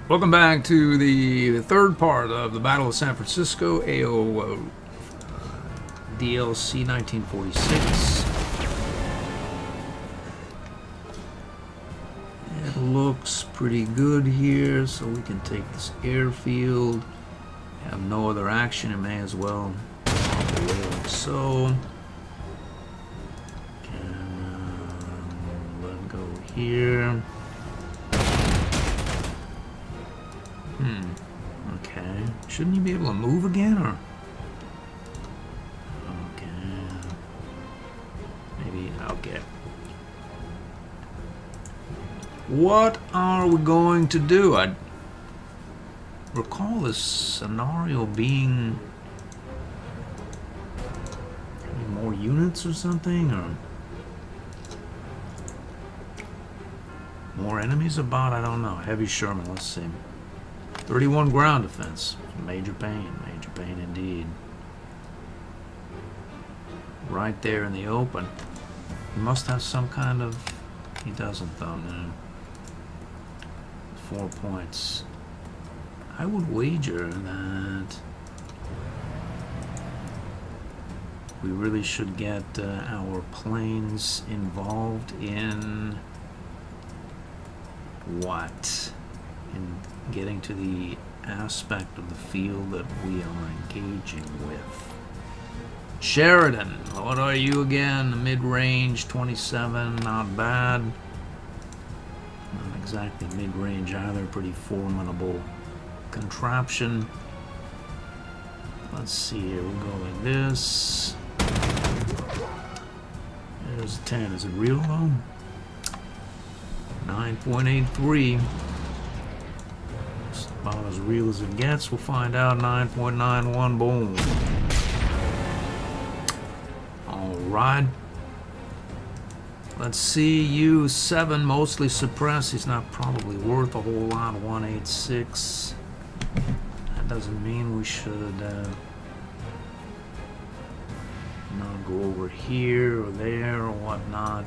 Welcome back to the third part of the Battle of San Francisco, AO DLC 1946. It looks pretty good here, so we can take this airfield. Have no other action, it may as well. Like so. Can let go here. Okay. Shouldn't you be able to move again, or? Okay. Maybe, okay. What are we going to do? I recall this scenario being maybe more units or something, or more enemies about, I don't know. Heavy Sherman, let's see. 31 ground defense. Major pain indeed. Right there in the open. He must have some kind of... He doesn't though, no. 4 points. I would wager that we really should get our planes involved in what? In getting to the aspect of the field that we are engaging with. Sheridan, what are you again? Mid-range, 27, not bad. Not exactly mid-range either, pretty formidable contraption. Let's see here, we'll go like this. There's a 10, is it real though? 9.83. About as real as it gets. We'll find out. 9.91. Boom. Alright. Let's see. U7 mostly suppressed. He's not probably worth a whole lot. 186. That doesn't mean we should not go over here or there or whatnot.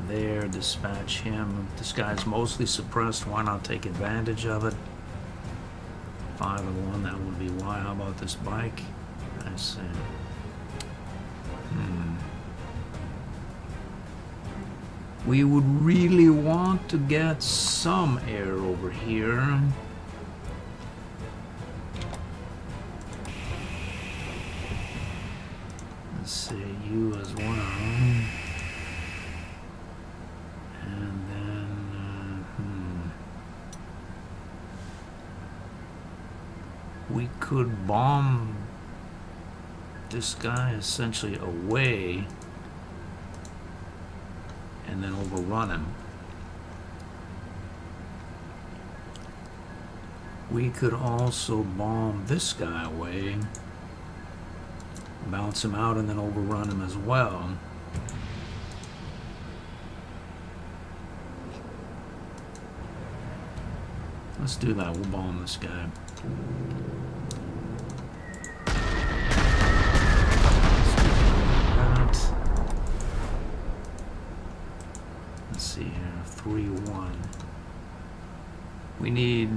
There, dispatch him. This guy's mostly suppressed. Why not take advantage of it? 5-1, that would be why. How about this bike? I see. We would really want to get some air over here. Let's see, you as well. We could bomb this guy essentially away and then overrun him. We could also bomb this guy away, bounce him out, and then overrun him as well. Let's do that. We'll bomb this guy. Let's see here. 3-1. We need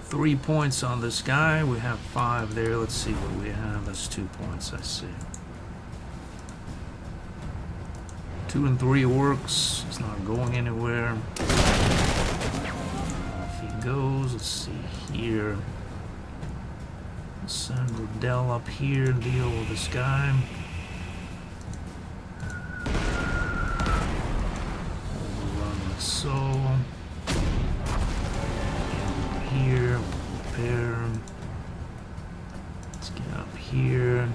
3 points on this guy. We have 5 there. Let's see what we have. That's 2 points, I see. 2 and 3 works. It's not going anywhere. Off he goes. Let's see here. Let's send Riddell up here to deal with this guy. Overrun like so. Here, repair. Let's get up here.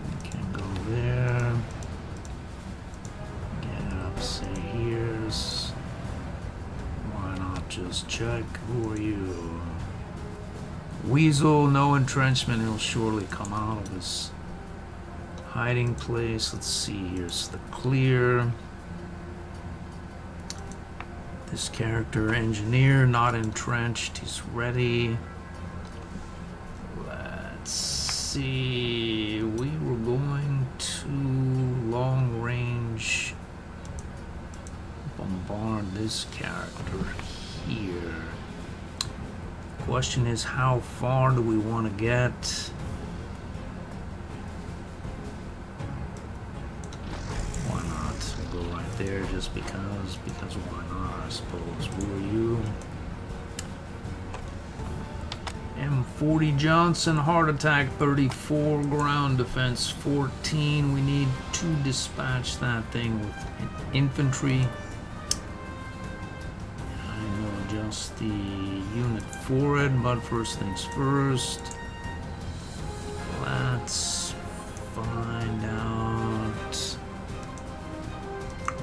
We can go there. Get up, say here's. Why not just check? Who are you? Weasel, no entrenchment. He'll surely come out of his hiding place. Let's see. Here's the clear. This character, engineer, not entrenched. He's ready. Let's see. We were going to long range bombard this character here. Question is, how far do we want to get? Why not? We'll go right there just because why not, I suppose. Who are you? M40 Johnson, heart attack 34, ground defense 14. We need to dispatch that thing with infantry. I know just the unit for it, but first things first. Let's find out.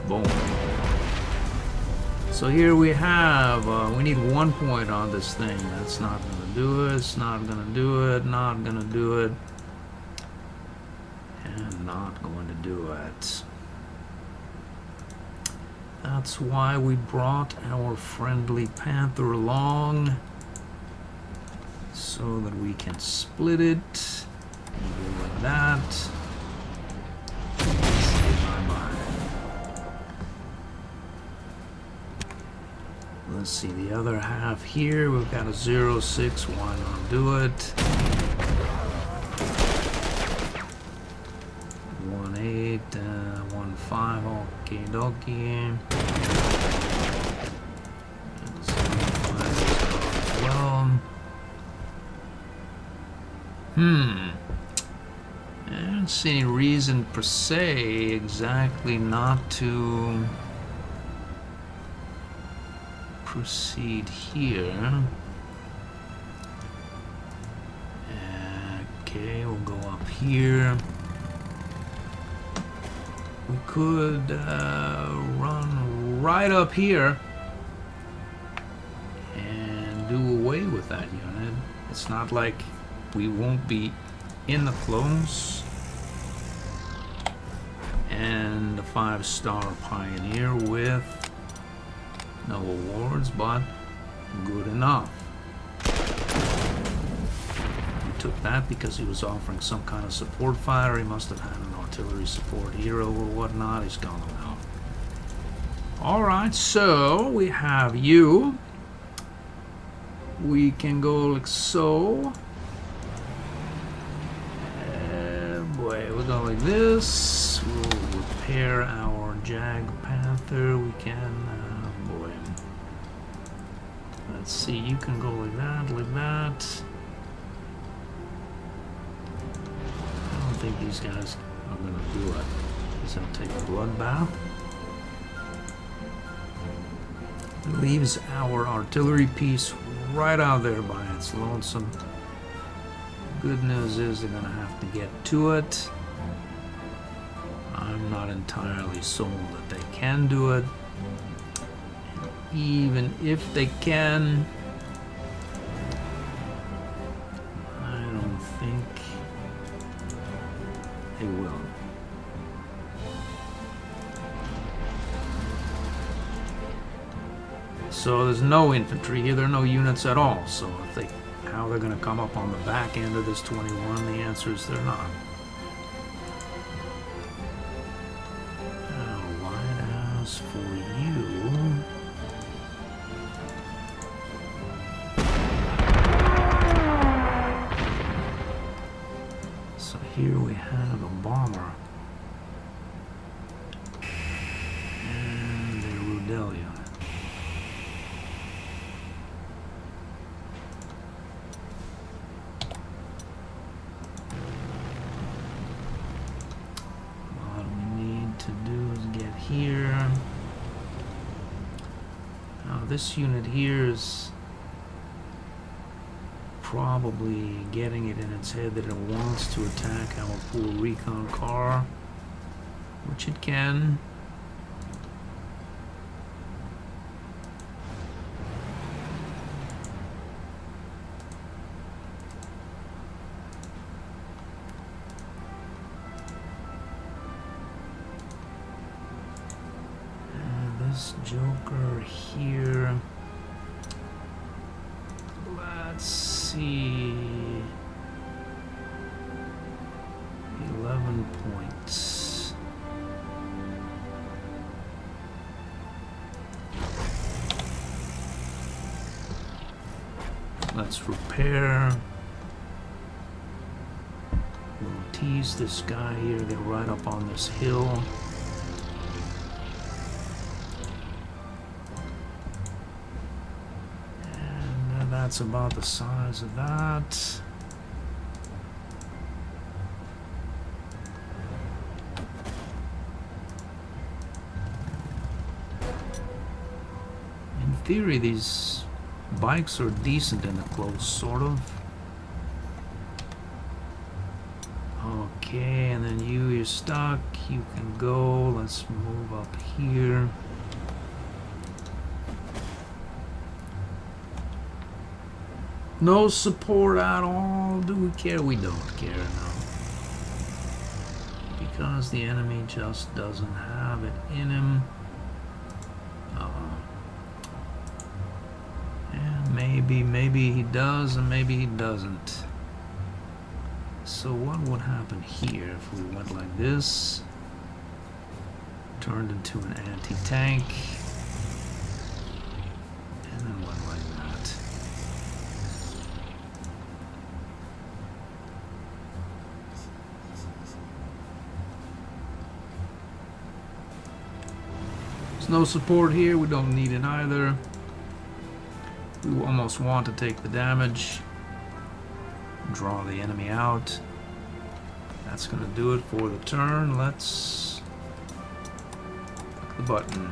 Boom. So here we have, we need 1 point on this thing. That's not going to do it, it's not going to do it, not going to do it, and not going to do it. That's why we brought our friendly Panther along, so that we can split it, and go like that. Say bye-bye. Let's see the other half here. We've got a 0-6. Why not do it? 1-8, 1-5. Okay, dokie. Well, I don't see any reason per se exactly not to proceed here. Okay, we'll go up here. We could run right up here and do away with that unit. It's not like we won't be in the close. And a 5-star Pioneer with no awards, but good enough. We took that because he was offering some kind of support fighter. He must have had an artillery support hero or whatnot. He's gone now. Alright, so we have you. We can go like so. Boy, we'll go like this. We'll repair our Jag Panther. We can... Let's see, you can go like that, like that. I don't think these guys are going to do it. Because they'll take a bloodbath. It leaves our artillery piece right out there by its lonesome. Good news is they're going to have to get to it. I'm not entirely sold that they can do it. Even if they can, I don't think they will. So there's no infantry here, there are no units at all. So if they, how they're going to come up on the back end of this 21, the answer is they're not. Now, as for you, here we have a bomber and a Rudel unit. What we need to do is get here. Now this unit here is probably getting it in its head that it wants to attack our poor recon car, which it can. And this joker here, let's see, 11 points. Let's repair. We'll tease this guy here, get right up on this hill. And that's about the size of that. In theory, these bikes are decent in the close, sort of. Okay, and then you're stuck. You can go. Let's move up here. No support at all. Do we care? We don't care, no. Because the enemy just doesn't have it in him. And maybe he does, and maybe he doesn't. So what would happen here if we went like this? Turned into an anti-tank. And then went like that. There's no support here. We don't need it either. We almost want to take the damage. Draw the enemy out. That's going to do it for the turn. Let's click the button.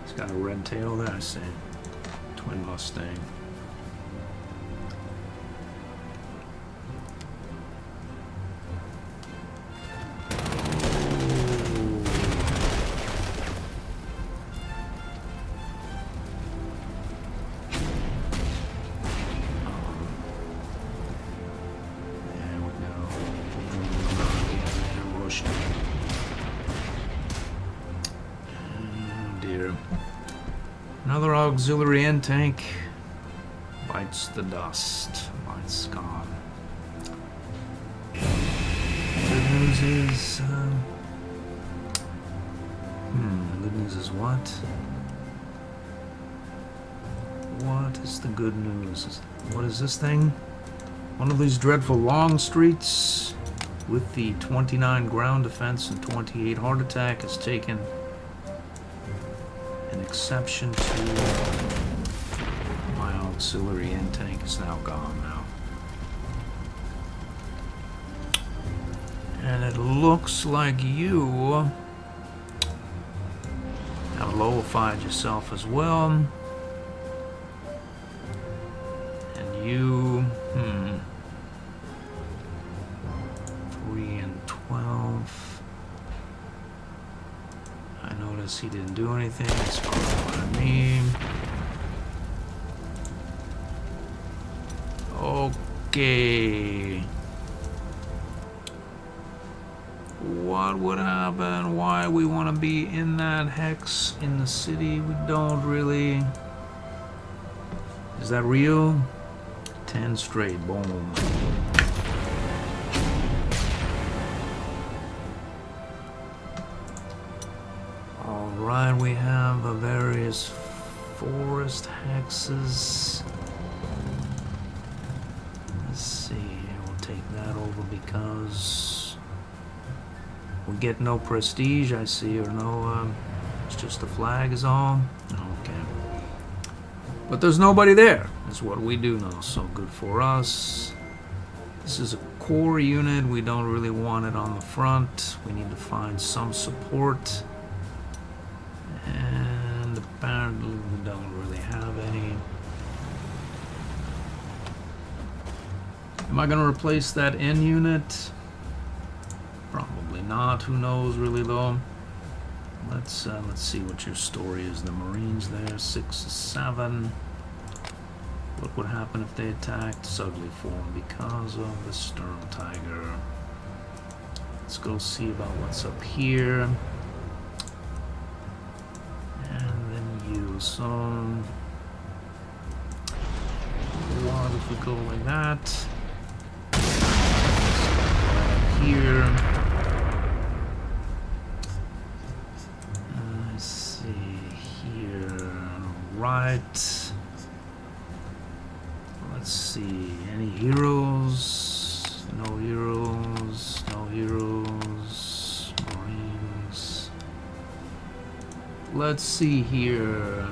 It's got a red tail there, I see. Twin Mustang. Another auxiliary end tank bites the dust. Light's gone. Good news is, good news is what? What is the good news? What is this thing? One of these dreadful long streets with the 29 ground defense and 28 heart attack has taken an exception to my auxiliary end tank. Is now gone now. And it looks like you have lowified yourself as well. And you, 3 and 12. I notice he didn't do anything. It's followed by me. Okay. What would happen? Why we want to be in that hex in the city? We don't really. Is that real? 10 straight. Boom. Alright, we have the various forest hexes. Let's see, we'll take that over because we get no prestige, I see, or no, it's just a flag is all. Okay. But there's nobody there, is what we do know, so good for us. This is a core unit, we don't really want it on the front. We need to find some support. And apparently we don't really have any. Am I going to replace that N unit? Probably not. Who knows really though. Let's see what your story is. The Marines there, 6 7. What would happen if they attacked? Ugly form because of the Stern Tiger. Let's go see about what's up here. So, what go like that. Here. Let's see here. Right. Let's see. Any heroes? No heroes. No heroes. Marines. Let's see here.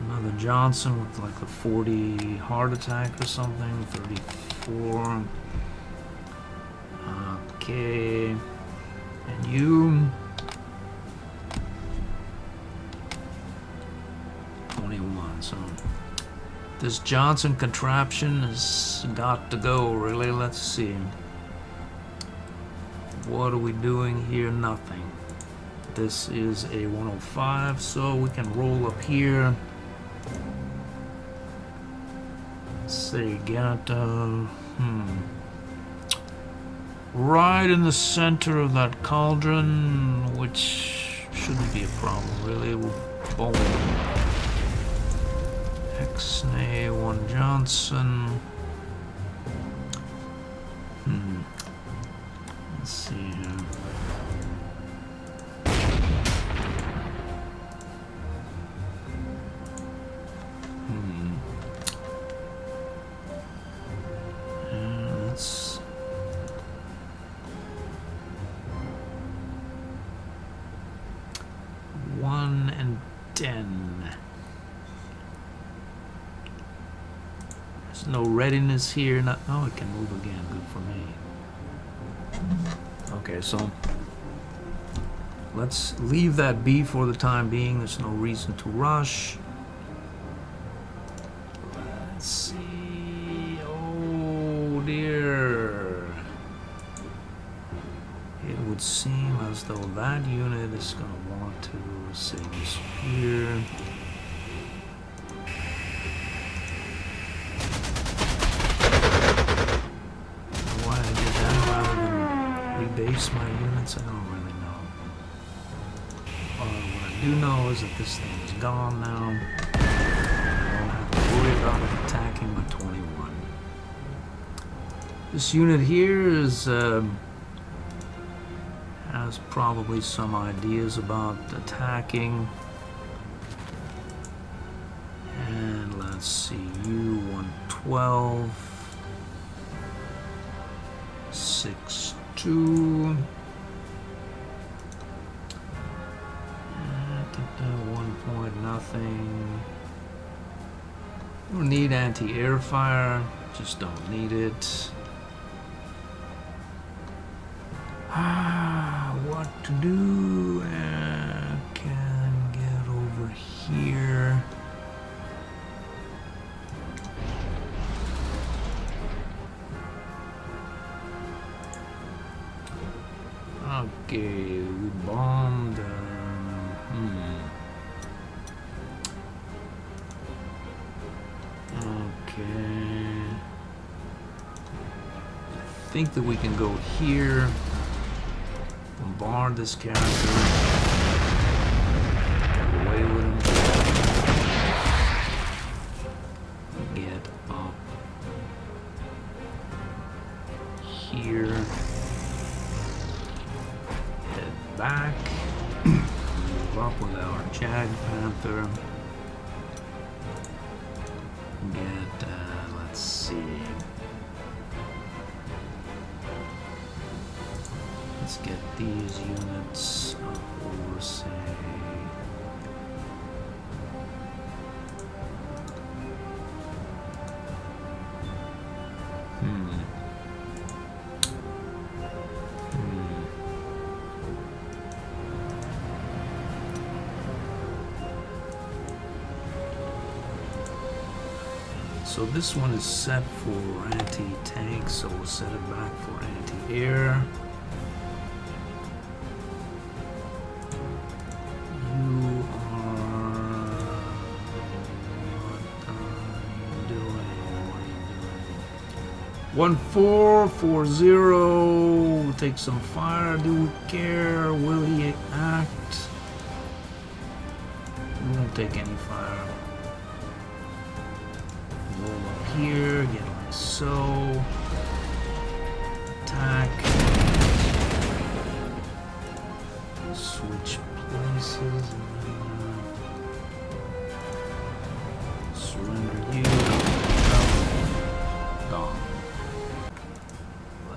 Another Johnson with like a 40 heart attack or something. 34. Okay. And you? 21. So this Johnson contraption has got to go, really. Let's see. What are we doing here? Nothing. This is a 105, so we can roll up here. Let's see, get right in the center of that cauldron, which shouldn't be a problem, really. Boom. X-Nay, 1 Johnson. Let's see here. That's 1 and 10. There's no readiness here. Not, oh, it can move again. Good for me. Okay, so let's leave that be for the time being. There's no reason to rush. Let's see. Oh dear. It would seem as though that unit is going to want to say this here. Why I did that rather than rebase my units, I don't really know. What I do know is that this thing is gone now. I don't have to worry about it attacking my 21. This unit here is has probably some ideas about attacking. And let's see, U-112, 6-2. 1 point nothing. We don't need anti-air fire, just don't need it. What to do? Can get over here. Okay, we bombed. Okay. I think that we can go here. Bombard this character. Get away with him. Get up here. Head back. Move up with our Jag Panther. Get, let's see. Let's get these units up over, say, So this one is set for anti-tank, so we'll set it back for anti-air. What are you doing? 1440. Take some fire. Do we care? Will he act? We won't take any fire. here, get like so. Attack. Switch places and then surrender you. Gone.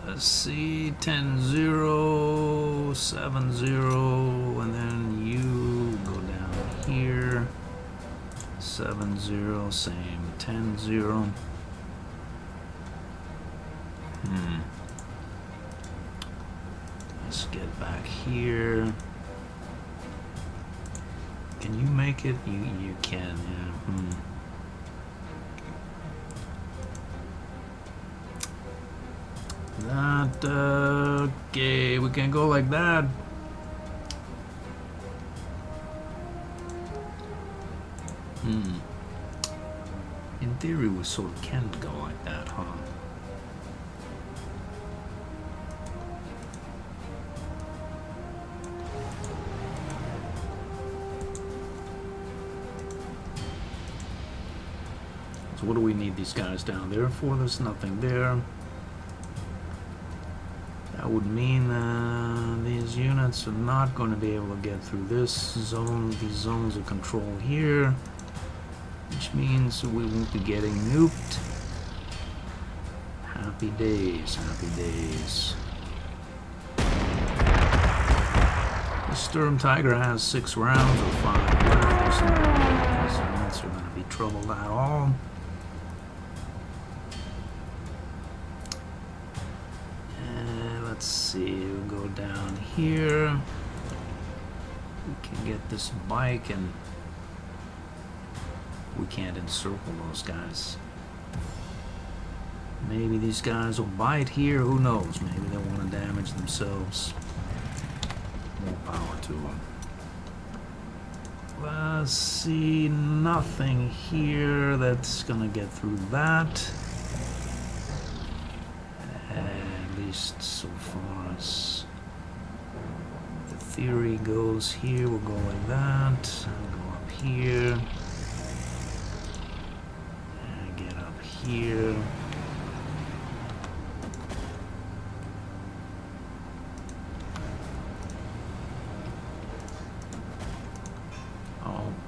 Let's see, 10-0, 7-0, and then you go down here. 7-0, same, 10-0. Let's get back here. Can you make it? You can, yeah. That, okay, we can go like that. In theory, we sort of can go like that, huh? So what do we need these guys down there for? There's nothing there. That would mean these units are not going to be able to get through this zone, these zones of control here, which means we won't be getting nuked. Happy days, happy days. The Sturm Tiger has 6 rounds or 5 rounds. These units are going to be troubled at all. Let's see, we'll go down here. We can get this bike and we can't encircle those guys. Maybe these guys will bite here, who knows? Maybe they want to damage themselves. More power to them. Let's see, nothing here that's gonna get through that. So far as the theory goes here, we'll go like that. I'll go up here. And get up here.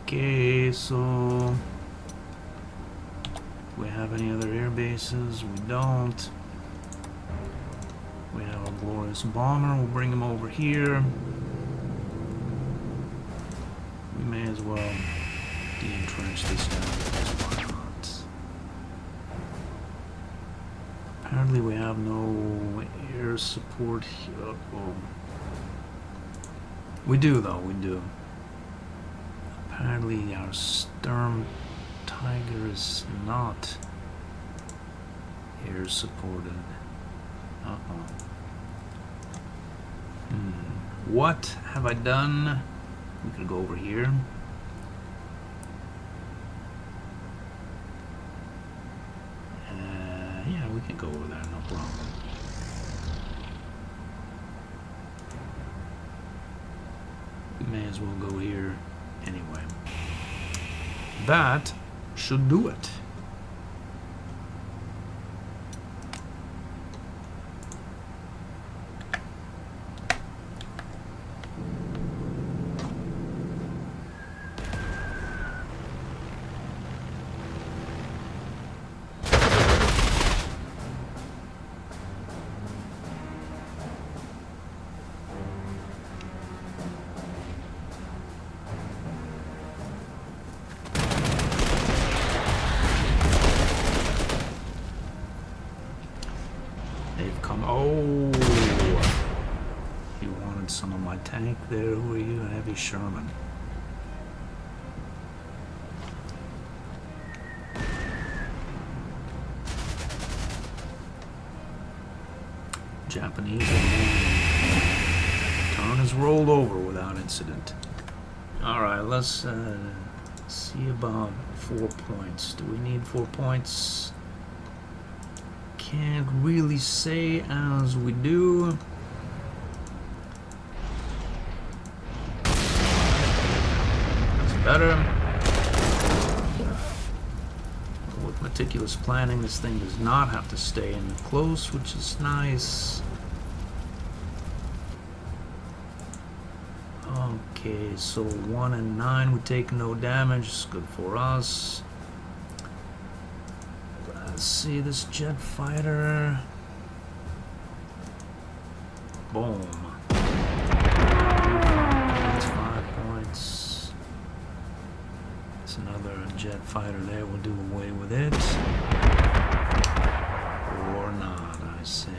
Okay, so do we have any other air bases? We don't. We have a glorious bomber. We'll bring him over here. We may as well de-entrench this guy because why not? Apparently we have no air support here. Oh. We do though, we do. Apparently our Sturm Tiger is not air supported. What have I done? We could go over here. Yeah, we can go over there, no problem. We may as well go here anyway. That should do it. Tank there, who are you? A heavy Sherman. Japanese turn is rolled over without incident. Alright, let's see about 4 points. Do we need 4 points? Can't really say as we do. Better. We'll with meticulous planning, this thing does not have to stay in the close, which is nice. Okay, so 1 and 9 would take no damage. It's good for us. Let's see this jet fighter. Boom. That's 5 points. It's another jet fighter there. We'll do away with it. Or not, I say.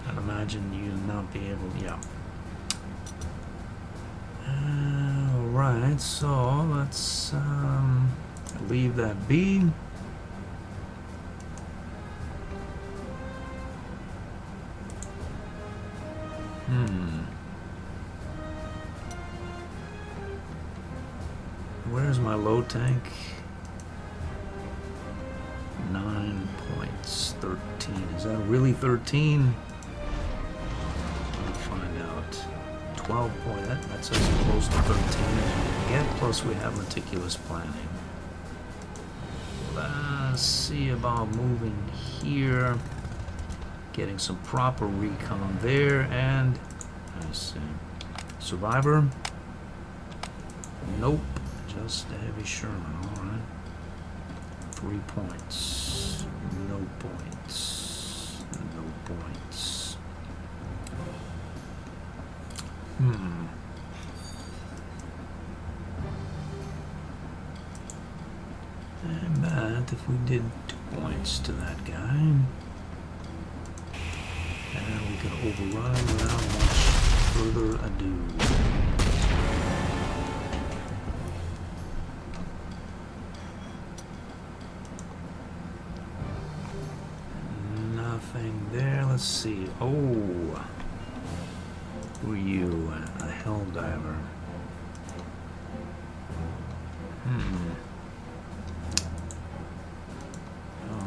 I'd imagine you'd not be able to, yeah. Alright, so let's leave that be. Where's my low tank? 9 points, 13. Is that really 13? I'll find out. 12 points. That's as close to 13 as we can get. Plus, we have meticulous planning. Let's see about moving here. Getting some proper recon there. And I see. Survivor? Nope. Just a heavy Sherman. Alright. 3 points. No points. No points. And but if we did 2 points to that guy, and we could overrun without much further ado. Nothing there. Let's see. Oh, who are you? A hell diver.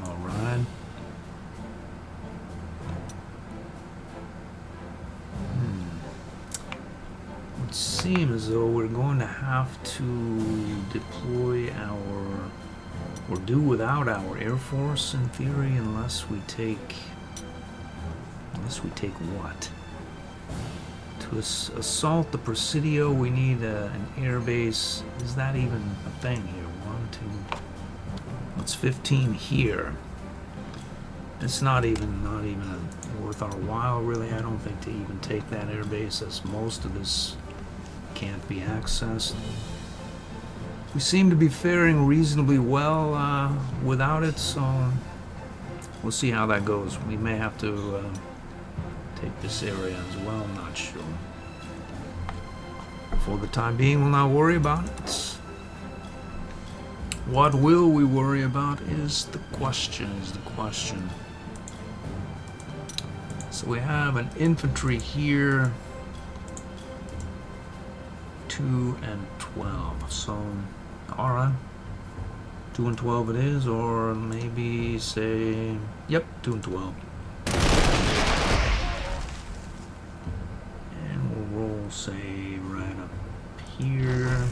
All right. Would seem as though we're going to have to deploy our, or do without our Air Force in theory, unless we take what? To assault the Presidio, we need an air base. Is that even a thing here? 1, 2. What's 15 here? It's not even worth our while, really. I don't think to even take that air base, as most of this can't be accessed. We seem to be faring reasonably well without it, so we'll see how that goes. We may have to take this area as well, I'm not sure. For the time being, we'll not worry about it. What will we worry about is the question, So we have an infantry here, 2 and 12, so alright, 2 and 12 it is, or maybe say, yep, 2 and 12. And we'll roll, say, right up here.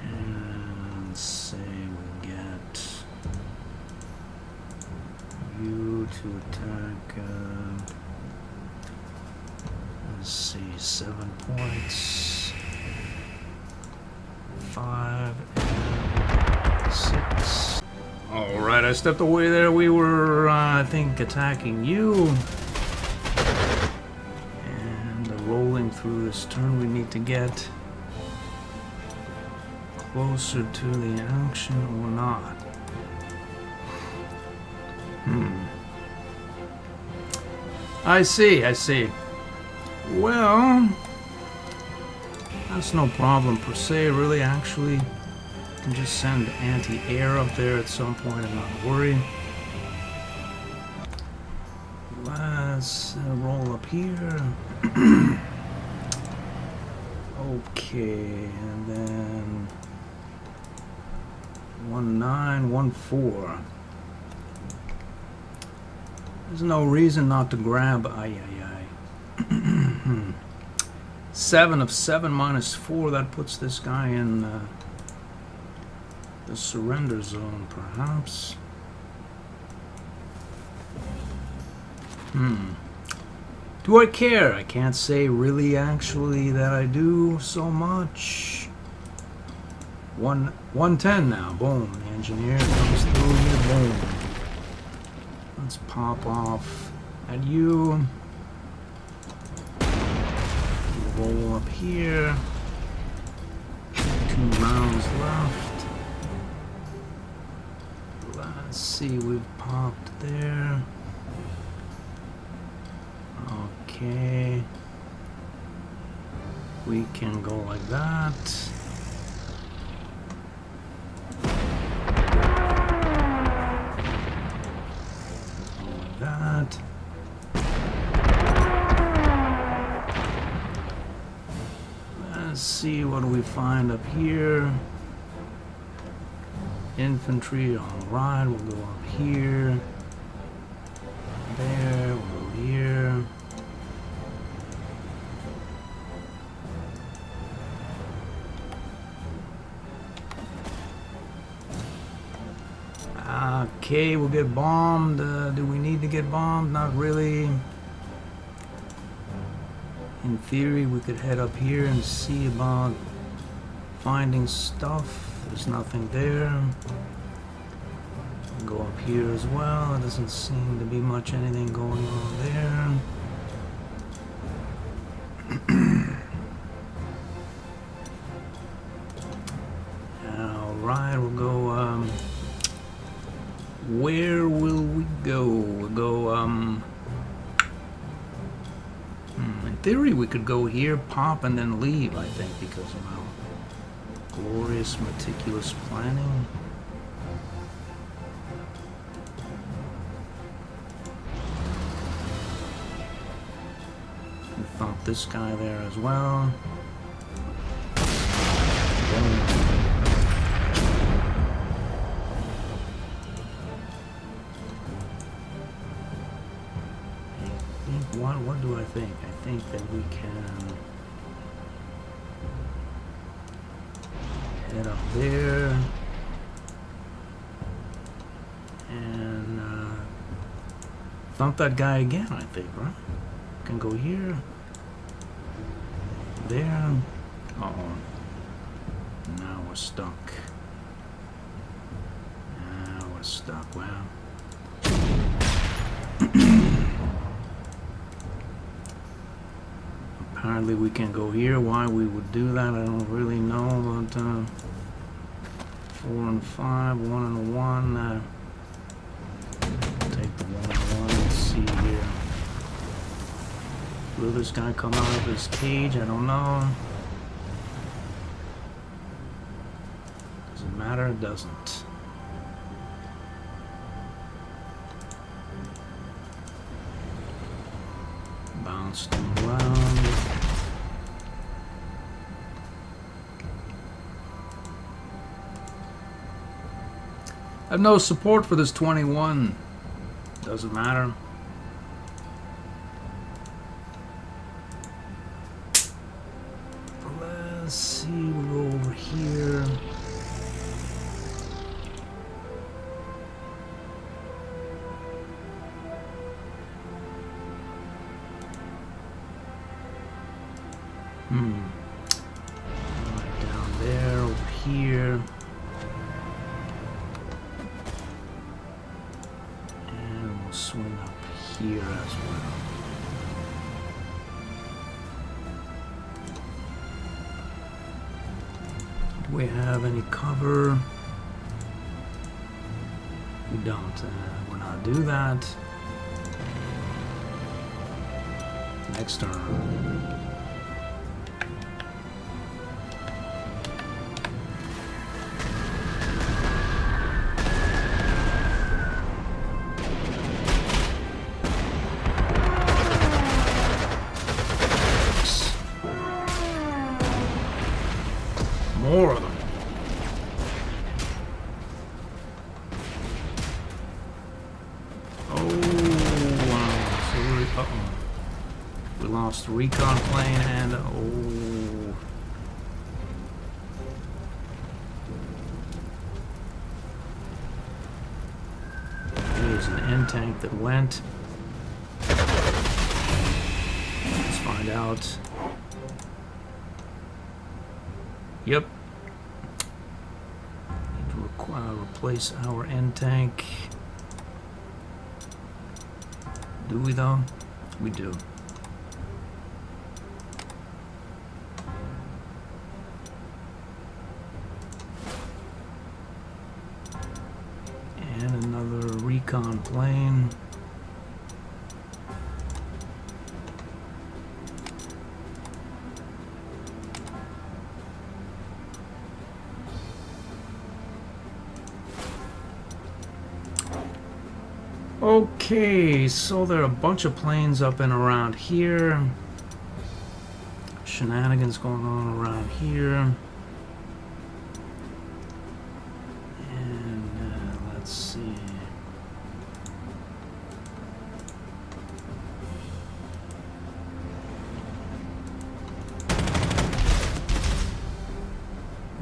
And say we'll get you to attack, let's see, 7 points, 5 and 6. Alright, I stepped away there. We were, I think, attacking you. And rolling through this turn, we need to get closer to the action or not. I see. Well, that's no problem per se, really, actually. I can just send anti-air up there at some point and not worry. Let's roll up here. Okay, and then 1-9, 1-4. There's no reason not to grab. 7 of 7 minus 4. That puts this guy in the surrender zone, perhaps. Do I care? I can't say really actually that I do so much. 110 now. Boom. The engineer comes through here. Boom. Let's pop off at you. Roll up here. 2 rounds left. Let's see. We've popped there. Okay, we can go like that. Like that. Let's see what do we find up here. Infantry, alright, we'll go up here. There, we'll go here. Okay, we'll get bombed. Do we need to get bombed? Not really. In theory, we could head up here and see about finding stuff. There's nothing there. Go up here as well. There doesn't seem to be much anything going on there. Alright, we'll go, where will we go? We'll go, in theory we could go here, pop, and then leave, I think, because of our glorious, meticulous planning. We thought this guy there as well. What do I think? I think that we can head up there and thump that guy again, I think, right? Can go here, there. Uh-oh. Now we're stuck. Now we're stuck. Wow. Apparently we can go here. Why we would do that, I don't really know, but 4 and 5, 1 and 1. Take the 1 and 1 and see here. Will this guy come out of his cage? I don't know. Does it matter? It doesn't. Bounced him around. I have no support for this 21. Doesn't matter. Let's see, we'll go over here. Right down there, over here. And we'll swing up here as well. Do we have any cover? We don't. We'll not do that. Next turn. More of them. Oh, wow. So we lost recon plane and oh. There's an N tank that went. Let's find out. Yep. Need to replace our N tank. Do we though? We do. And another recon plane. Okay, so there are a bunch of planes up and around here. Shenanigans going on around here. And let's see.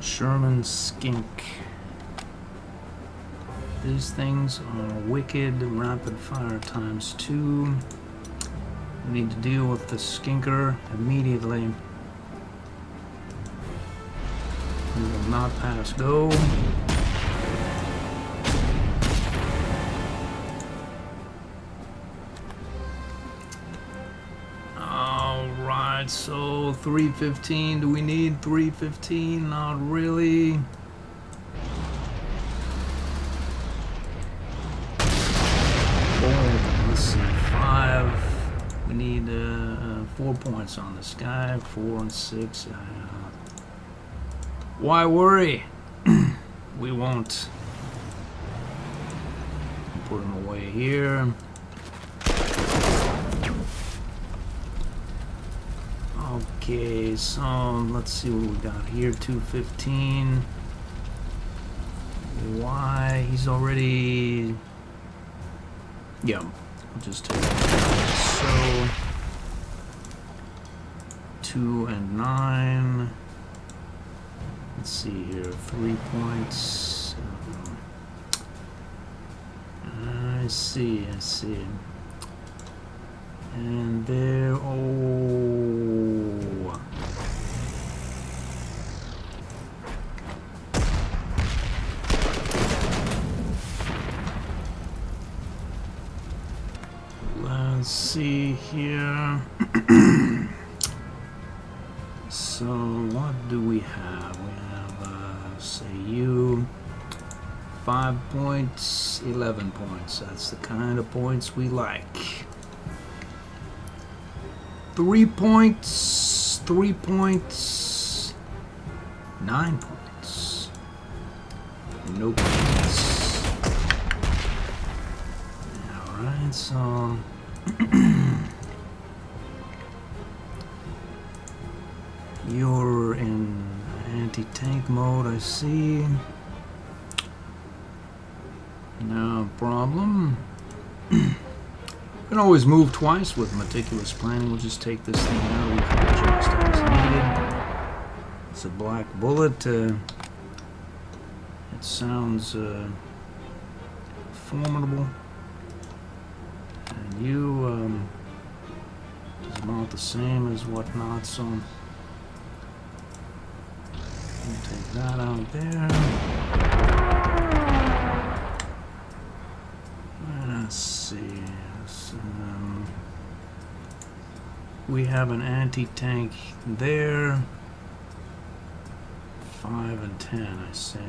Sherman Skink. These things are wicked, rapid fire ×2. We need to deal with the skinker immediately. We will not pass go. Alright, so 315. Do we need 315? Not really. Let's see, 5. We need 4 points on this guy. 4 and 6. Why worry? We won't. Put him away here. Okay, so let's see what we got here. 215. Why? He's already. Yeah, we'll just take that. So 2 and 9. Let's see here, 3 points. I see. And there, oh. Let's see here. So what do we have? We have, say you, 5 points, 11 points. That's the kind of points we like. 3 points, 3 points, 9 points. No points. Alright, so you're in anti-tank mode, I see. No problem. Can always move twice with meticulous planning. We'll just take this thing out. We can adjust as needed. It's a black bullet. It sounds formidable. And you is about the same as whatnot, so we'll take that out there. Let's see. We have an anti-tank there. 5 and 10, I say.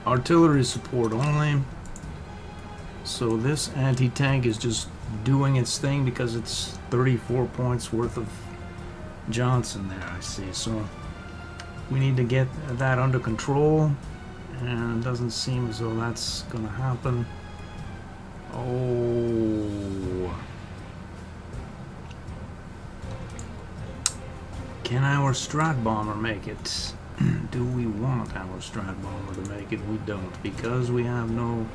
Artillery support only. So this anti-tank is just doing its thing because it's 34 points worth of Johnson there, I see. So we need to get that under control, and it doesn't seem as though that's gonna happen. Oh. Can our Strat Bomber make it? do we want our Strat Bomber to make it? We don't, because we have no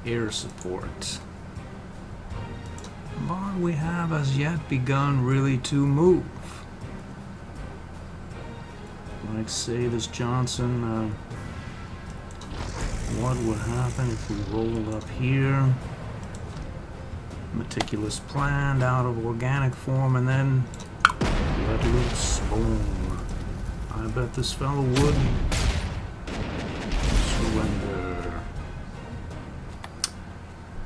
air support. But we have as yet begun really to move. Like say this Johnson, what would happen if we rolled up here? Meticulous planned out of organic form and then let loose. Boom. I bet this fellow would surrender.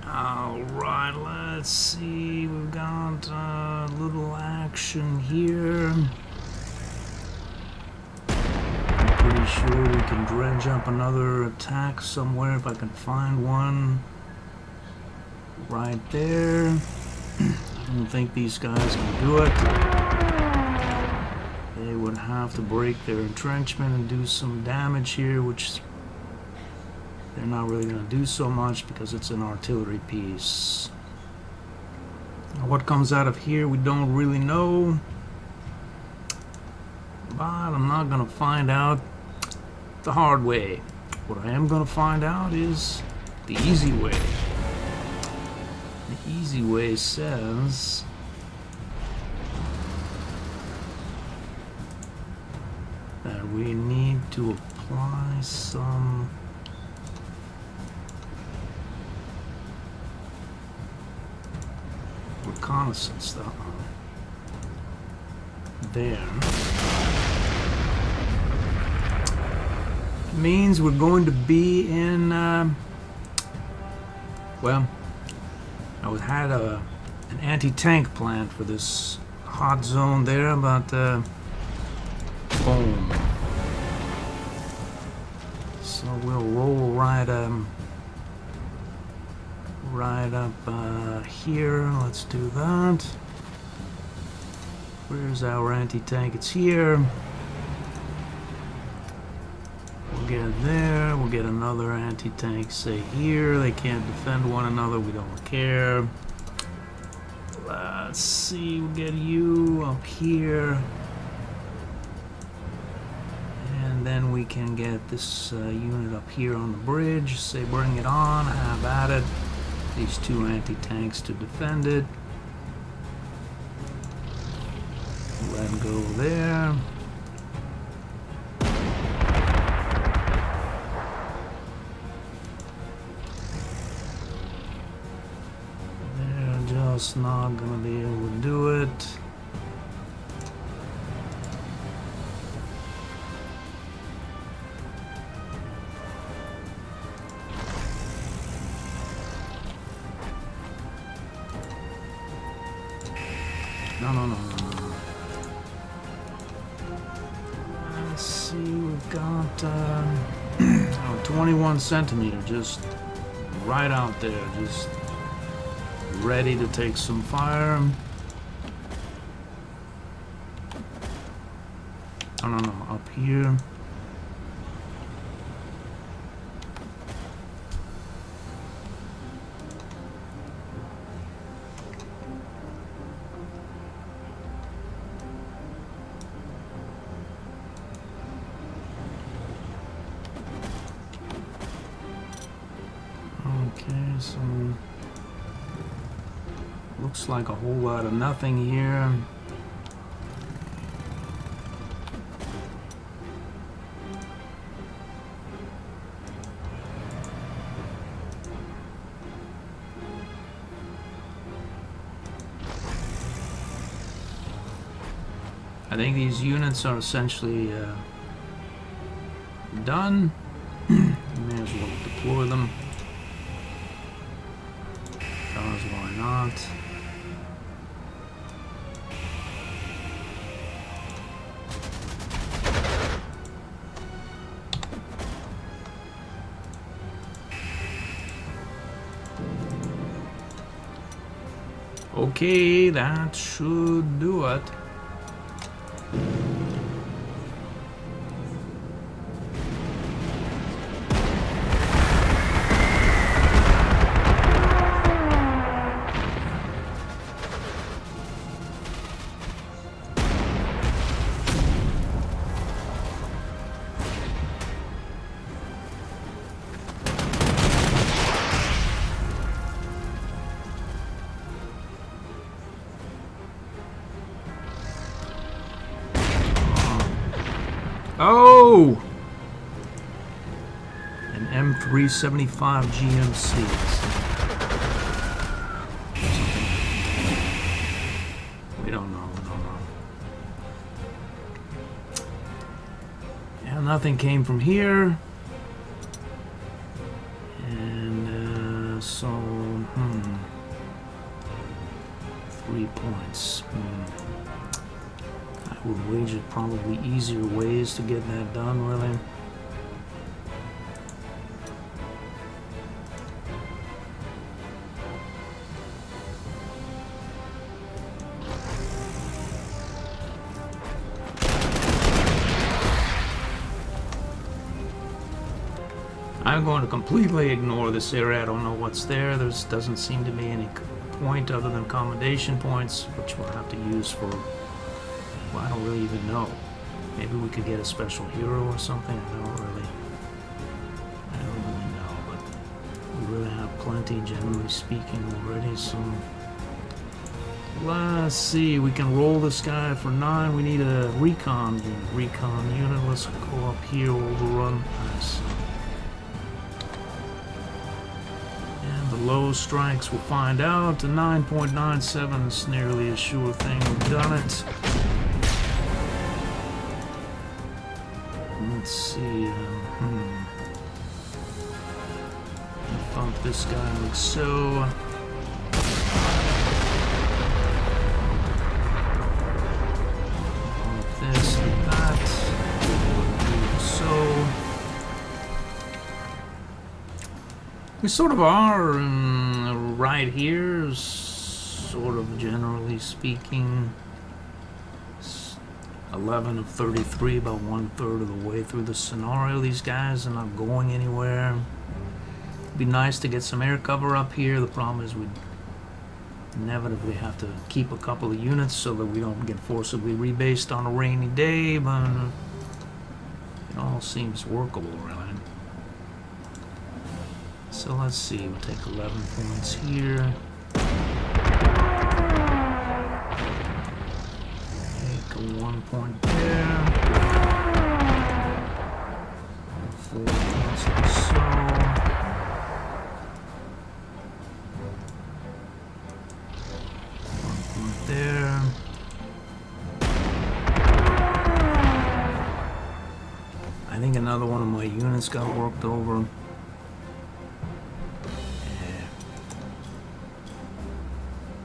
Alright, let's see. We've got a little action here. I'm pretty sure we can dredge up another attack somewhere if I can find one. Right there. I don't think these guys can do it. They would have to break their entrenchment and do some damage here, which they're not really going to do so much because it's an artillery piece. Now, what comes out of here we don't really know, but I'm not going to find out the hard way. What I am going to find out is the easy way. The easy way says that we need to apply some reconnaissance stuff there. Means we're going to be in well, I had an anti-tank plan for this hot zone there, but boom. So we'll roll right up here. Let's do that. Where's our anti-tank? It's here. We'll get it there. We'll get another anti-tank, say here. They can't defend one another. We don't care. Let's see. We'll get you up here. And then we can get this unit up here on the bridge. Say bring it on. Have at it. These two anti-tanks to defend it. Let them go there. They're just not gonna be able to do it. No. Let's see, we've got 21 centimeter, just right out there, just ready to take some fire. No, up here. Okay, so looks like a whole lot of nothing here. I think these units are essentially done. May as well deploy them. Because why not? Okay, that should do it. Whoa! An M375 GMC. We don't know. Yeah, nothing came from here. And, so, 3 points. I would wager probably easier ways to get that done, really. I'm going to completely ignore this area. I don't know what's there. There doesn't seem to be any point other than commendation points, which we'll have to use for, well, I don't really even know. Maybe we could get a special hero or something. I don't really know, but we really have plenty, generally speaking, already. So let's see. We can roll this guy for 9. We need a recon unit. Let's go up here, overrun. Nice. Low strikes, we'll find out. A 9.97 is nearly a sure thing. We've done it. Let's see. Funk this guy like so. Like this, like that. So. We sort of are right here, sort of generally speaking. 11 of 33, about 1/3 of the way through the scenario. These guys are not going anywhere. It'd be nice to get some air cover up here. The problem is we'd inevitably have to keep a couple of units so that we don't get forcibly rebased on a rainy day, but it all seems workable, really. So let's see, we'll take 11 points here. Take a 1 point there. 4 points like so. 1 point there. I think another one of my units got worked over.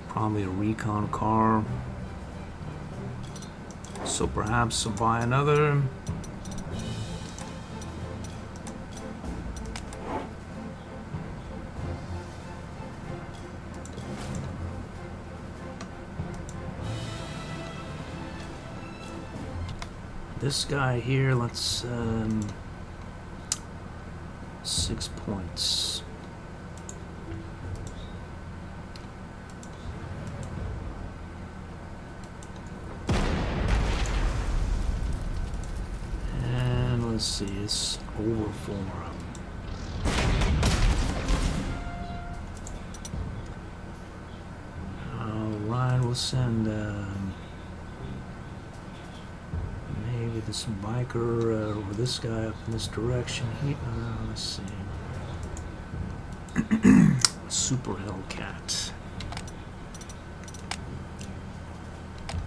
Probably a recon car. So perhaps I'll buy another. This guy here, let's 6 points. Let's see, it's over for him. Alright, we'll send maybe this biker or this guy up in this direction. Let's see. Super Hellcat.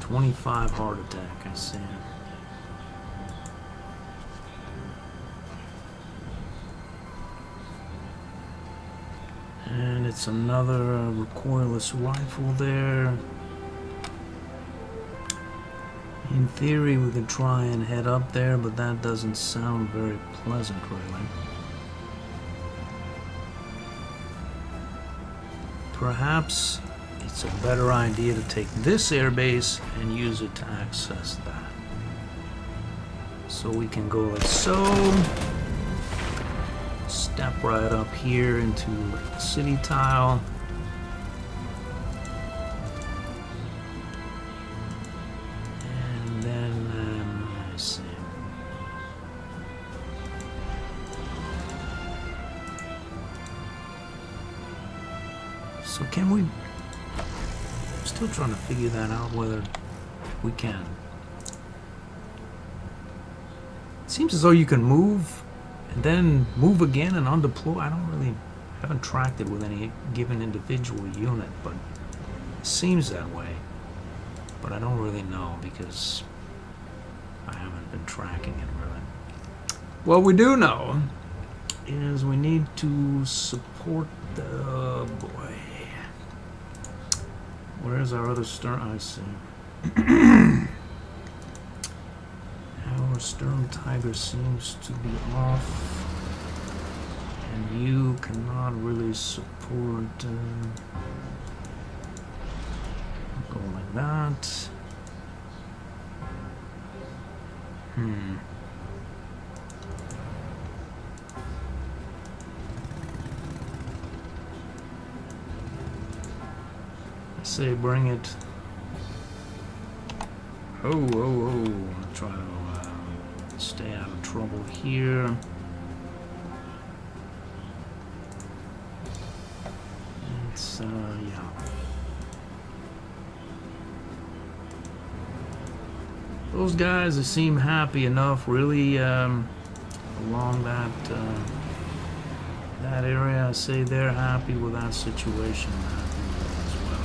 25 heart attack, I see. And it's another recoilless rifle there. In theory, we could try and head up there, but that doesn't sound very pleasant, really. Perhaps it's a better idea to take this airbase and use it to access that. So we can go like so. Step right up here into the city tile. And then, let's see. So can we, I'm still trying to figure that out, whether we can. Seems as though you can move and then move again and undeploy. I haven't tracked it with any given individual unit, but it seems that way. But I don't really know because I haven't been tracking it really. What we do know is we need to support the boy. Where's our other stern? I see. Our stern tiger seems to be off, and you cannot really support. Go like that. I say bring it. I'll try to stay out of trouble here. It's yeah. Those guys, they seem happy enough, really, along that that area. I say they're happy with that situation. Happy with it as well.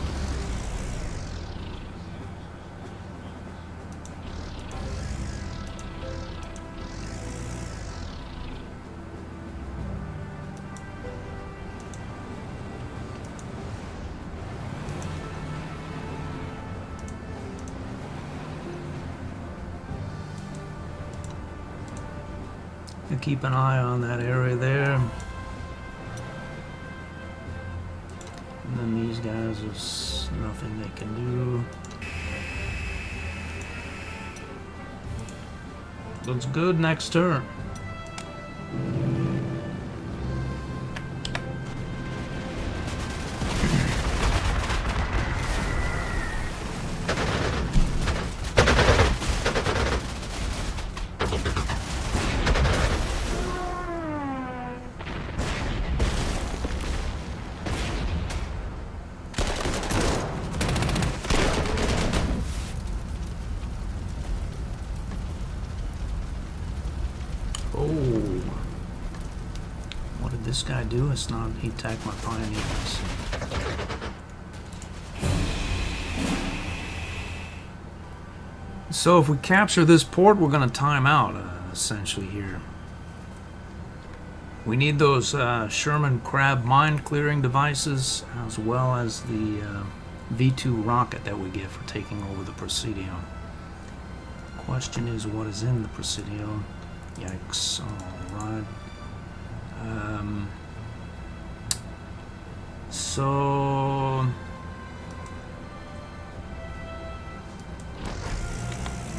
You keep an eye on that area there. And then these guys, there's nothing they can do. Looks good next turn. This guy do? It's not. He attacked my pioneers. So if we capture this port, we're going to time out essentially here. We need those Sherman Crab mine clearing devices, as well as the V2 rocket that we get for taking over the Presidio. Question is, what is in the Presidio? Yikes! All right. So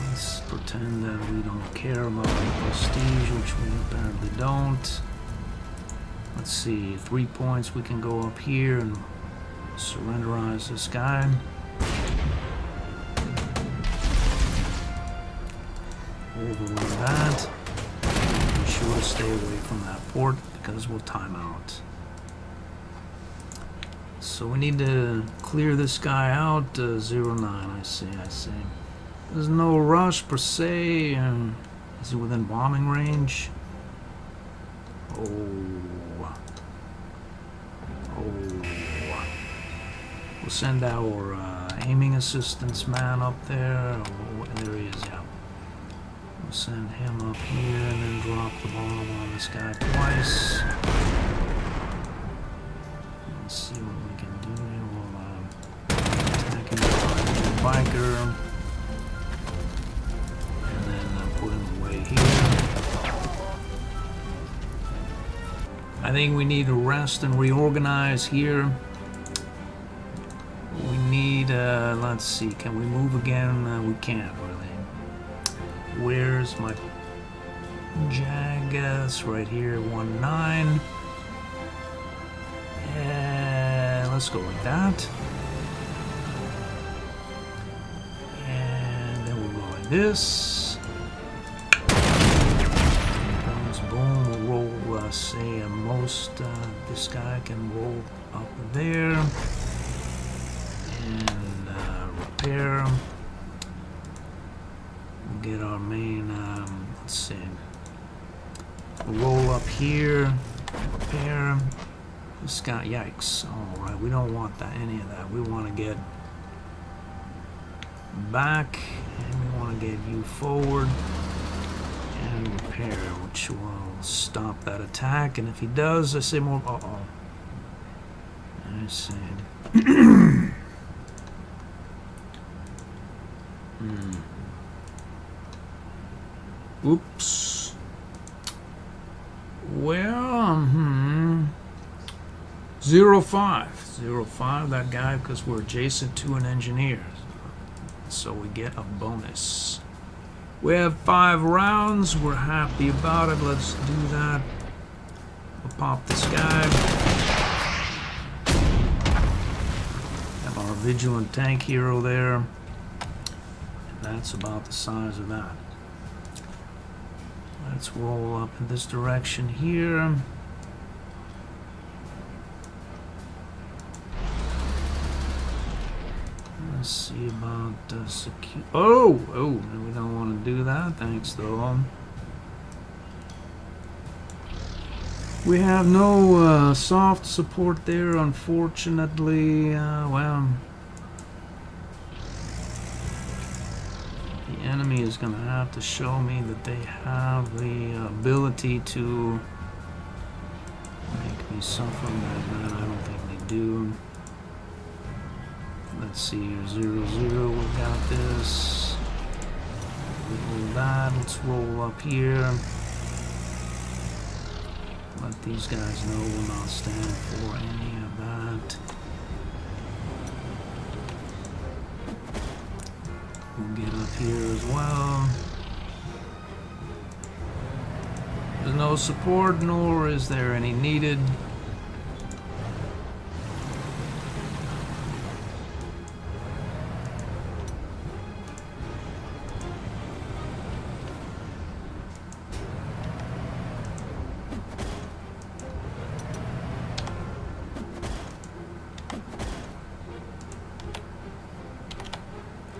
let's pretend that we don't care about the prestige, which we apparently don't. Let's see, 3 points. We can go up here and surrenderize this guy. Overrun that. Be sure to stay away from that port because we'll time out. So we need to clear this guy out. 09, I see. There's no rush per se. Is he within bombing range? We'll send our aiming assistance man up there. There he is, yeah. We'll send him up here and then drop the bomb on this guy twice. Let's see what we can do here. We'll attack him with a biker. And then put him away here. I think we need to rest and reorganize here. We need, let's see, can we move again? We can't really. Where's my Jagas? Right here, 19. And let's go like that. And then we'll go like this. Boom, we'll roll, say, most, this guy can roll up there. And repair. We'll get our main, let's see, Roll up here. Repair. This guy, yikes. Alright, we don't want that, any of that. We want to get back, and we want to get you forward and repair, which will stop that attack. And if he does, I say more. I see. Oops. Well, 05, that guy, because we're adjacent to an engineer. So we get a bonus. We have 5 rounds. We're happy about it. Let's do that. We'll pop this guy. Have our vigilant tank hero there. And that's about the size of that. Let's roll up in this direction here. Let's see about secure. Oh, we don't want to do that. Thanks, though. We have no soft support there, unfortunately. Well, the enemy is going to have to show me that they have the ability to make me suffer like that. I don't think they do. Let's see here, 0-0, we got this. Roll that, let's roll up here. Let these guys know we'll not stand for any of that. We'll get up here as well. There's no support, nor is there any needed.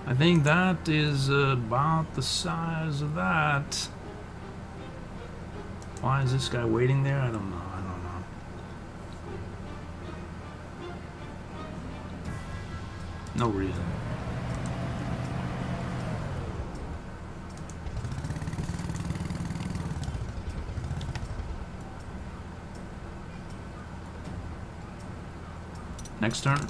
I think that is about the size of that. Why is this guy waiting there? I don't know. No reason. Next turn.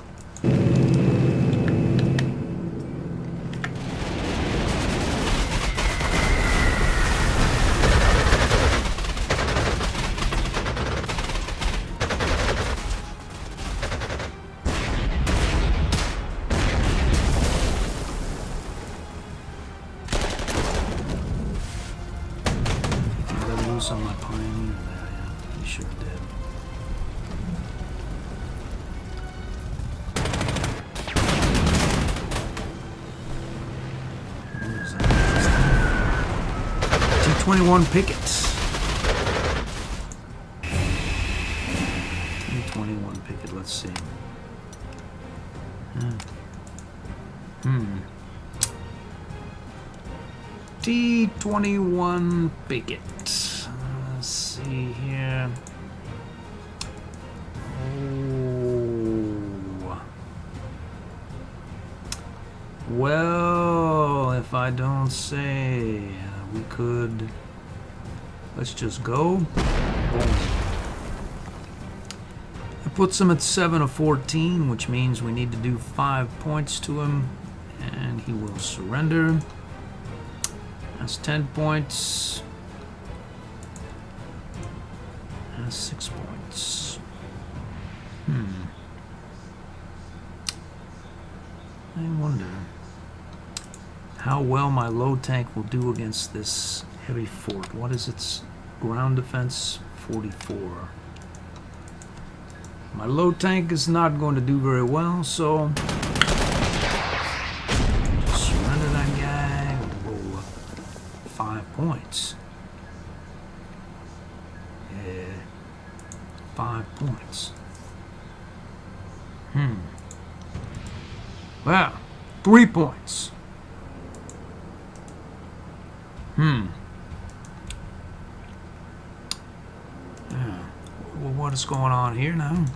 On my pioneer there, yeah, you sure did. What is that? T-21 pickets. T-21 picket, let's see. T-21 picket. Let's see here. Oh. Well, if I don't say, we could. Let's just go. Boom. It puts him at 7 of 14, which means we need to do 5 points to him, and he will surrender. That's 10 points. 6 points. I wonder how well my low tank will do against this heavy fort. What is its ground defense? 44. My low tank is not going to do very well, so surrender that guy. We'll roll up 5 points. 5 points. Wow. 3 points. what's going on here now.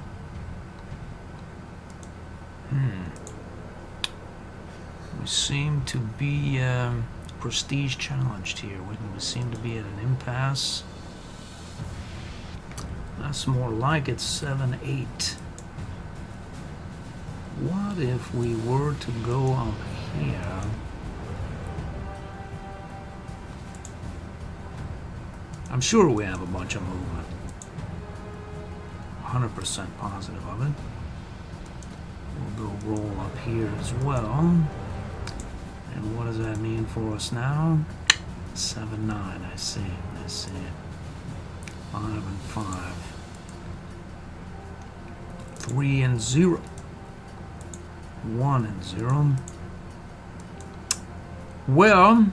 We seem to be prestige challenged here. We seem to be at an impasse. That's more like it. 7-8. What if we were to go up here? I'm sure we have a bunch of movement. 100% positive of it. We'll go roll up here as well. And what does that mean for us now? 7-9, I see. I see it. 5 and 5. 3 and 0. 1 and 0. Well,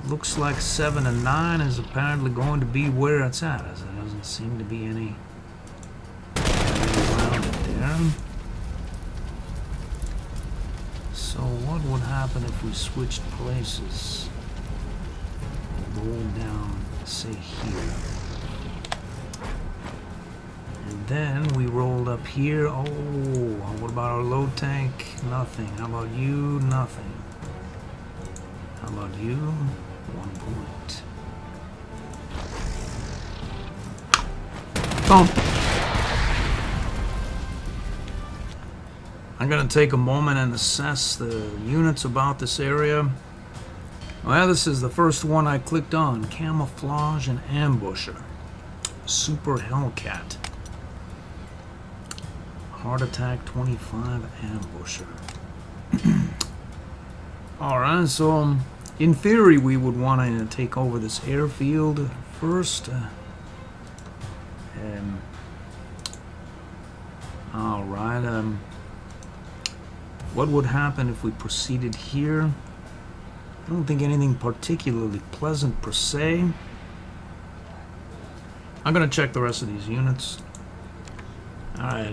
looks like 7 and 9 is apparently going to be where it's at, as there doesn't seem to be any around it there. So what would happen if we switched places? Roll down, say here. And then we rolled up here. Oh, what about our load tank? Nothing. How about you? Nothing. How about you? 1 point. Boom. I'm going to take a moment and assess the units about this area. Well, this is the first one I clicked on. Camouflage and Ambusher. Super Hellcat. Heart Attack 25 Ambusher. Alright, so in theory we would want to take over this airfield first. Alright, what would happen if we proceeded here? I don't think anything particularly pleasant per se. I'm going to check the rest of these units. Alright,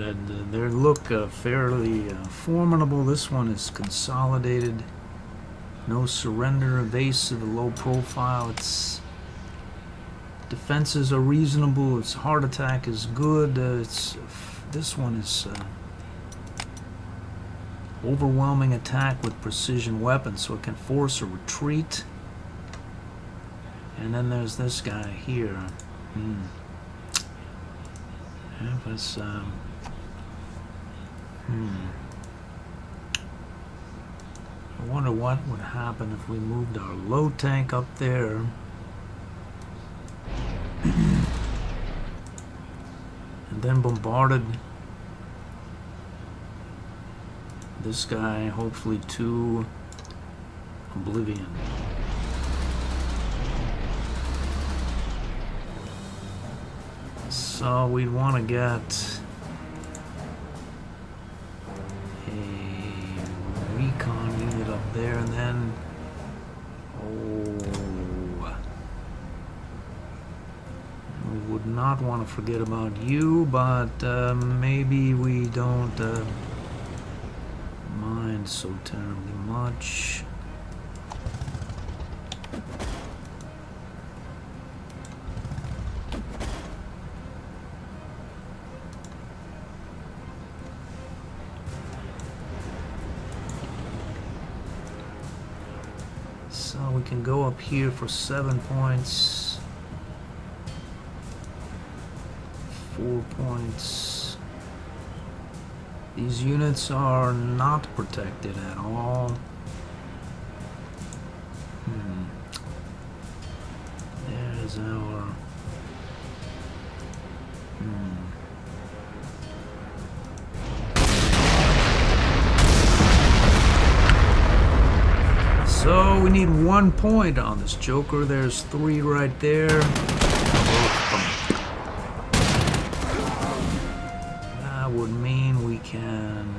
they look fairly formidable. This one is consolidated. No surrender, evasive, low profile. Its defenses are reasonable. Its heart attack is good. This one is overwhelming attack with precision weapons, so it can force a retreat. And then there's this guy here. Have us, I wonder what would happen if we moved our low tank up there. And then bombarded this guy, hopefully to oblivion. So we'd want to get a recon unit up there, and then we would not want to forget about you, but maybe we don't mind so terribly much. So we can go up here for 7 points, 4 points. These units are not protected at all. There's our... So we need 1 point on this Joker. There's 3 right there. That would mean we can...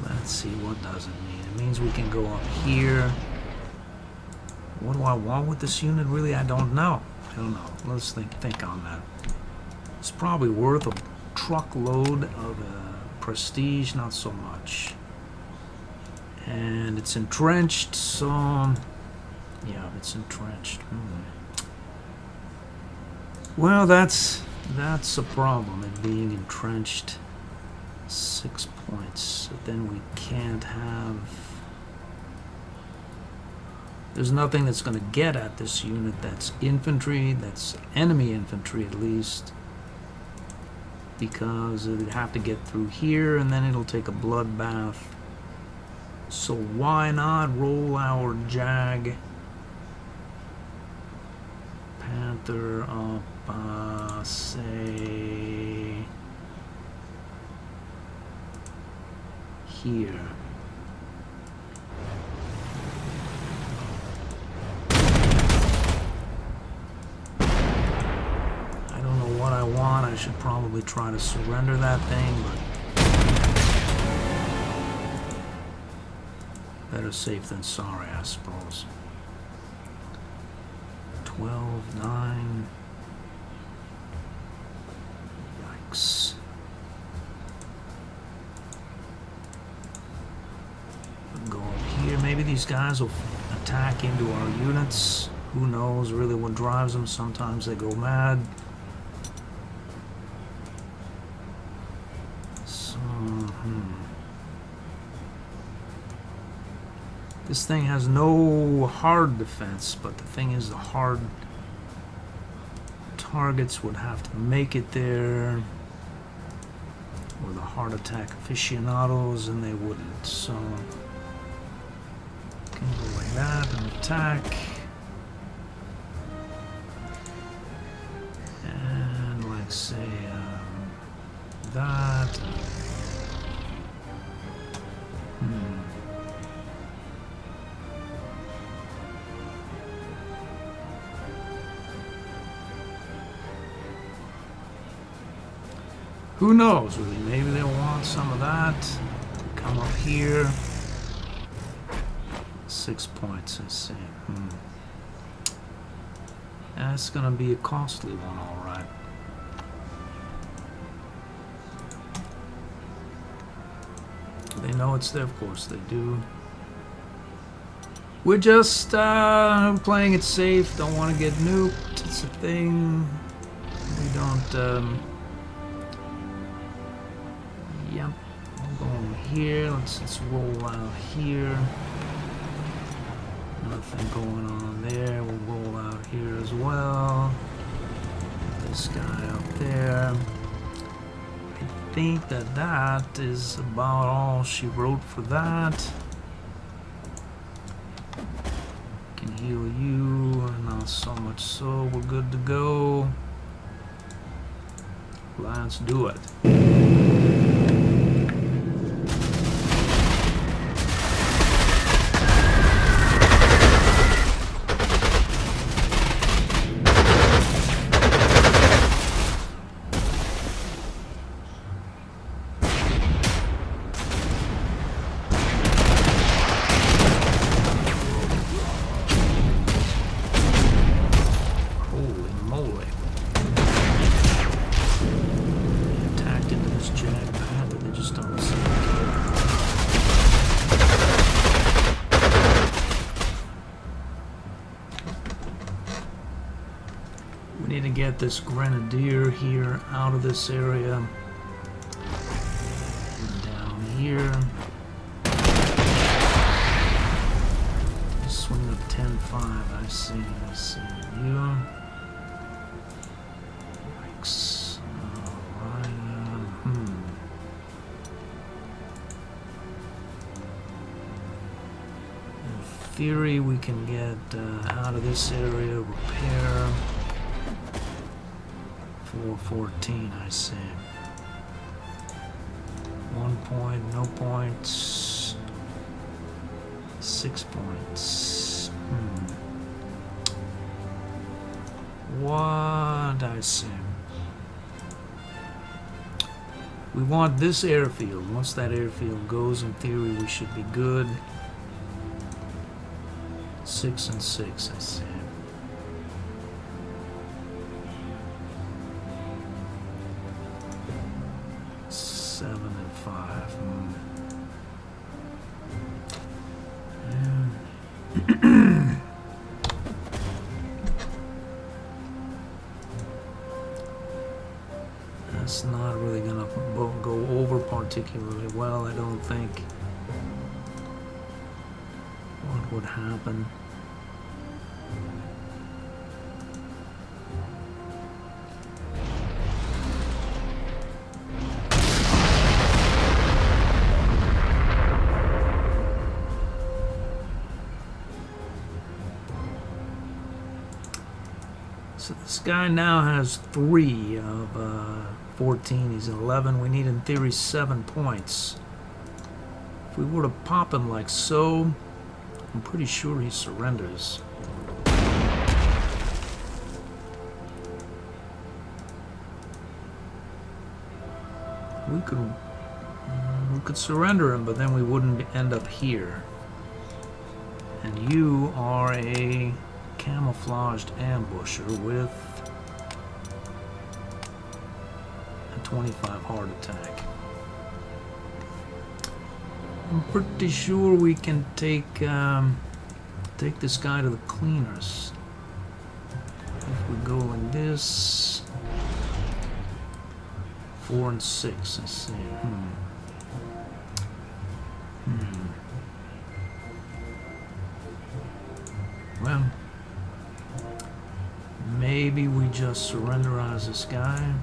Let's see, what does it mean? It means we can go up here. What do I want with this unit? Really, I don't know. I don't know. Let's think on that. It's probably worth a truckload of prestige, not so much. And it's entrenched, so yeah, it's entrenched. Well, that's a problem, it being entrenched 6 points. So then we can't have... There's nothing that's going to get at this unit that's infantry, that's enemy infantry at least, because it'd have to get through here and then it'll take a bloodbath. So why not roll our Jag Panther up, say, here. I don't know what I want. I should probably try to surrender that thing, but better safe than sorry, I suppose. 12, 9. Yikes. Go up here. Maybe these guys will attack into our units. Who knows really what drives them. Sometimes they go mad. So, This thing has no hard defense, but the thing is the hard targets would have to make it there, or the hard attack aficionados, and they wouldn't. So can go like that and attack, and like say that. Who knows, really? Maybe they'll want some of that. Come up here. 6 points, I see. That's gonna be a costly one, alright. They know it's there, of course they do. We're just playing it safe, don't want to get nuked. It's a thing. We don't... Yep, we'll go over here. Let's roll out here. Nothing going on there. We'll roll out here as well. Get this guy up there. I think that is about all she wrote for that. Can heal you, not so much so. We're good to go. Let's do it. Get this grenadier here out of this area and down here. Swing of 10-5. I see you. Yikes. Alright. In theory, we can get out of this area, repair. 414, I see. 1 point, no points. 6 points. What? I see. We want this airfield. Once that airfield goes, in theory, we should be good. 6 and 6, I see. 7 and 5. That's not really gonna go over particularly well, I don't think. What would happen? So this guy now has 3 of 14. He's 11. We need, in theory, 7 points. If we were to pop him like so, I'm pretty sure he surrenders. We could surrender him, but then we wouldn't end up here. And you are a camouflaged ambusher with a 25 heart attack. I'm pretty sure we can take this guy to the cleaners. If we go like this, 4 and 6, I see. Well, maybe we just surrenderize this guy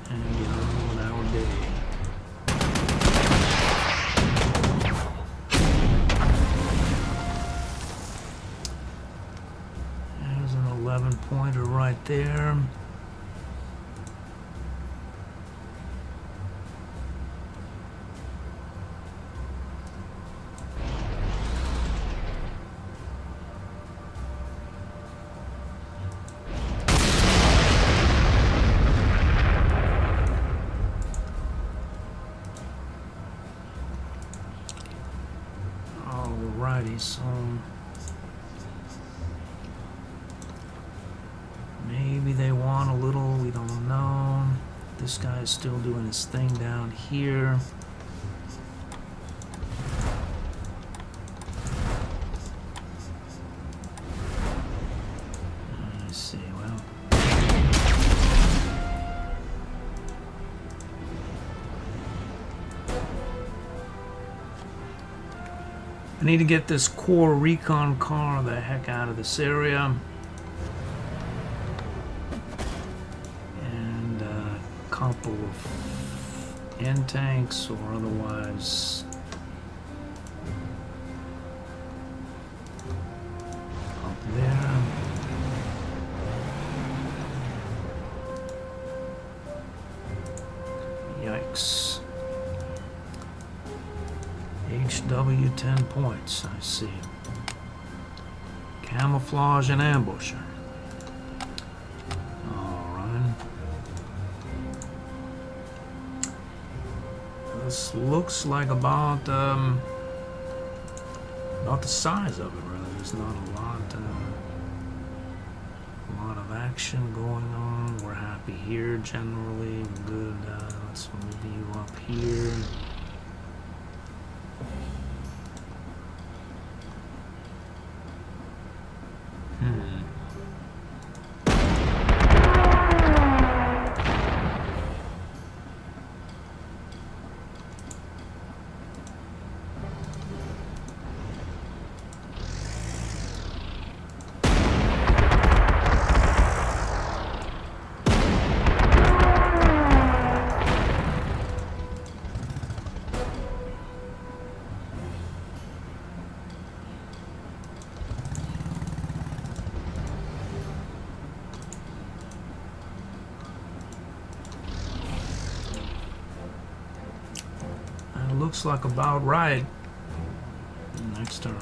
and get on with our day. There's an 11-pointer right there. So maybe they want a little, we don't know. This guy is still doing his thing down here. Let's see, well. I need to get this core recon car the heck out of this area. And a couple of end tanks or otherwise. Up there. Yikes. HW 10 points, I see. Camouflage and ambusher. Alright. This looks like about the size of it, really. There's not a lot of action going on. We're happy here generally. Good. Let's move you up here. Looks like about right. Next turn.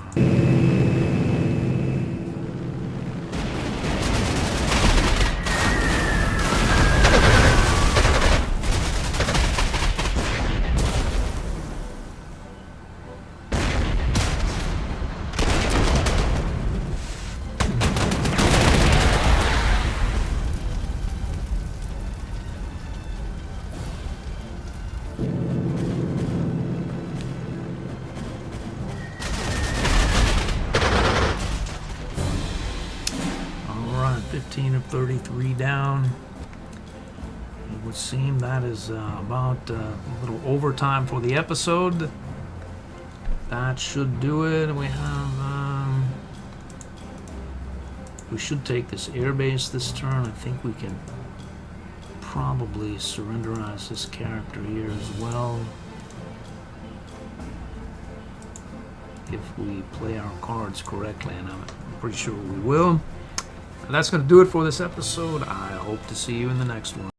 Of 33 down. It would seem that is about a little overtime for the episode. That should do it. We have... we should take this airbase this turn. I think we can probably surrenderize this character here as well. If we play our cards correctly, and I'm pretty sure we will. And that's going to do it for this episode. I hope to see you in the next one.